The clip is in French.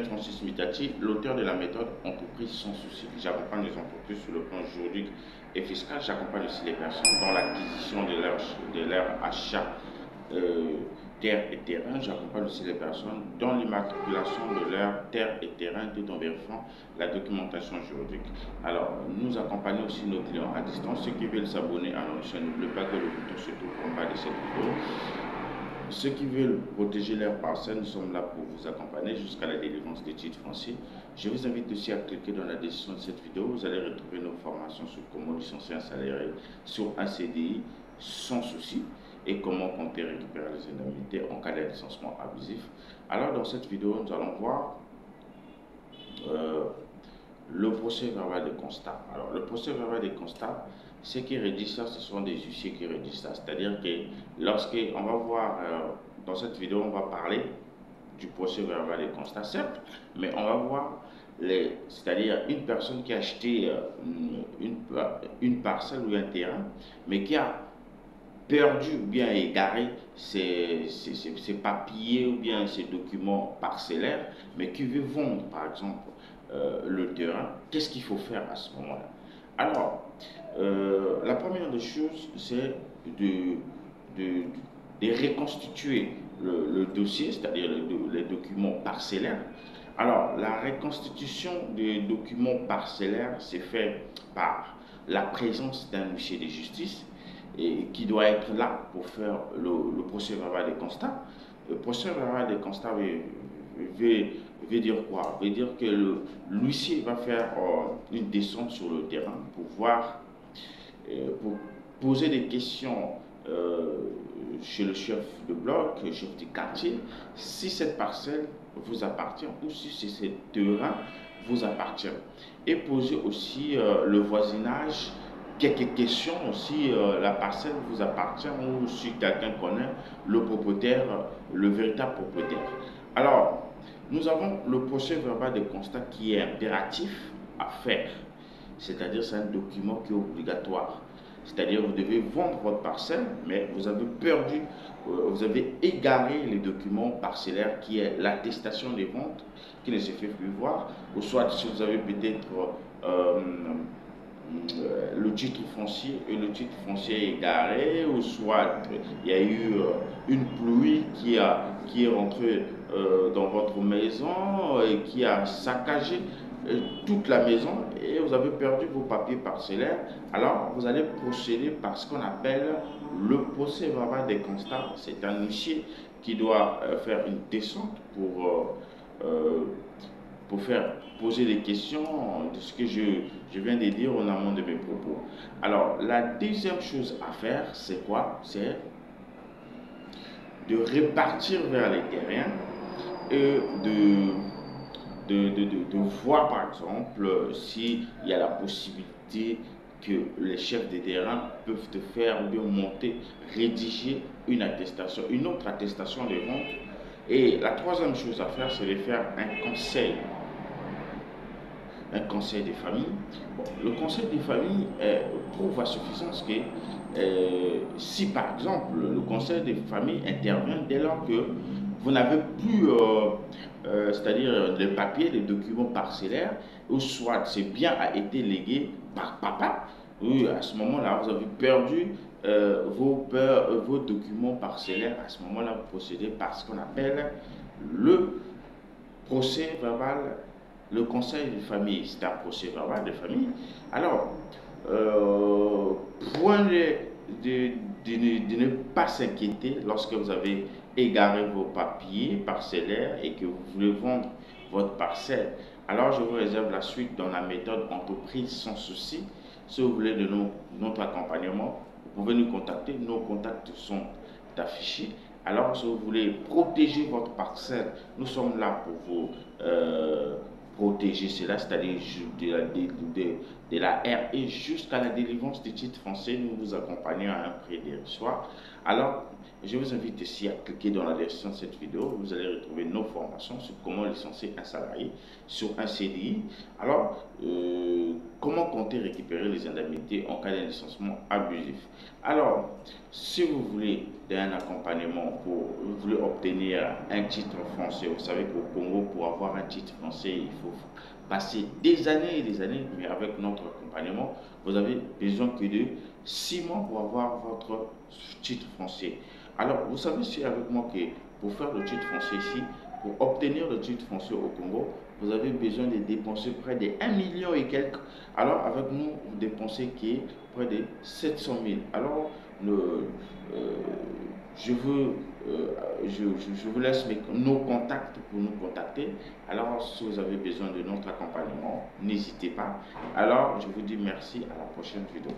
Maître Francis Mitati, l'auteur de la méthode Entreprise sans souci. J'accompagne les entreprises sur le plan juridique et fiscal. J'accompagne aussi les personnes dans l'acquisition de leur achat terre et terrain. J'accompagne aussi les personnes dans l'immatriculation de leur terre et terrain tout en vérifiant la documentation juridique. Alors, nous accompagnons aussi nos clients à distance. Ceux qui veulent s'abonner à notre chaîne, n'oubliez pas que le bouton se trouve en bas de cette vidéo. Ceux qui veulent protéger leurs parcelles, nous sommes là pour vous accompagner jusqu'à la délivrance des titres fonciers. Je vous invite aussi à cliquer dans la description de cette vidéo. Vous allez retrouver nos formations sur comment licencier un salarié sur un CDI sans souci et comment compter récupérer les indemnités en cas de licenciement abusif. Alors dans cette vidéo, nous allons voir le procès verbal de constat. Alors le procès verbal de constat, ceux qui rédigent ça, ce sont des huissiers qui rédigent ça. C'est-à-dire que lorsqu'on va voir, dans cette vidéo, on va parler du procès verbal de constat, certes, mais on va voir, c'est-à-dire une personne qui a acheté une parcelle ou un terrain, mais qui a perdu ou bien égaré ses papiers ou bien ses documents parcellaires, mais qui veut vendre, par exemple, le terrain, qu'est-ce qu'il faut faire à ce moment-là? Alors, la première des choses, c'est de reconstituer le dossier, c'est-à-dire les documents parcellaires. Alors, la reconstitution des documents parcellaires, c'est fait par la présence d'un huissier de justice et qui doit être là pour faire le procès verbal de constat. Le procès verbal de constat veut dire quoi? Veut dire que l'huissier va faire une descente sur le terrain pour voir, pour poser des questions chez le chef de bloc, le chef du quartier, si cette parcelle vous appartient ou si ce terrain vous appartient. Et poser aussi le voisinage, quelques questions aussi, la parcelle vous appartient ou si quelqu'un connaît le propriétaire, le véritable propriétaire. Alors, nous avons le procès verbal de constat qui est impératif à faire, c'est-à-dire c'est un document qui est obligatoire. C'est-à-dire vous devez vendre votre parcelle, mais vous avez perdu, vous avez égaré les documents parcellaires qui est l'attestation des ventes qui ne se fait plus voir, ou soit si vous avez peut-être le titre foncier et le titre foncier est égaré, ou soit il y a eu une pluie qui est rentrée dans votre maison et qui a saccagé toute la maison et vous avez perdu vos papiers parcellaires. Alors vous allez procéder par ce qu'on appelle le procès verbal des constats. C'est un huissier qui doit faire une descente pour faire poser des questions de ce que je viens de dire en amont de mes propos. Alors, la deuxième chose à faire, c'est quoi? C'est de répartir vers les terrains et de voir, par exemple, s'il y a la possibilité que les chefs de terrain peuvent te faire ou bien monter, rédiger une attestation, une autre attestation de vente. Et la troisième chose à faire, c'est de faire un conseil des familles. Bon, le conseil des familles prouve à suffisance que si par exemple le conseil des familles intervient dès lors que vous n'avez plus, c'est-à-dire les papiers, les documents parcellaires, ou soit c'est bien a été légué par papa, oui, à ce moment-là, vous avez perdu vos documents parcellaires. À ce moment-là, vous procédez par ce qu'on appelle le procès verbal, le conseil de famille. C'est un procès verbal de famille. Alors, point de ne pas s'inquiéter lorsque vous avez égaré vos papiers parcellaires et que vous voulez vendre votre parcelle. Alors, je vous réserve la suite dans la méthode entreprise sans souci. Si vous voulez de notre accompagnement, vous pouvez nous contacter. Nos contacts sont affichés. Alors, si vous voulez protéger votre parcelle, nous sommes là pour vous protéger cela, c'est-à-dire de la RE jusqu'à la délivrance des titres fonciers. Nous vous accompagnons à un prix dérisoire. Alors, je vous invite ici à cliquer dans la description de cette vidéo. Vous allez retrouver nos formations sur comment licencier un salarié sur un CDI. Alors, comment comptez récupérer les indemnités en cas de licenciement abusif. Alors, si vous voulez un accompagnement, vous voulez obtenir un titre français, vous savez qu'au Congo, pour avoir un titre français, il faut passer des années et des années, mais avec notre accompagnement, vous avez besoin que de 6 mois pour avoir votre titre français. Alors, vous savez, c'est avec moi que pour faire le titre français ici, pour obtenir le titre français au Congo, vous avez besoin de dépenser près de 1 million et quelques. Alors, avec nous, vous dépensez qui est près de 700 000. Alors, je, veux, je vous laisse nos contacts pour nous contacter. Alors, si vous avez besoin de notre accompagnement, n'hésitez pas. Alors, je vous dis merci, à la prochaine vidéo.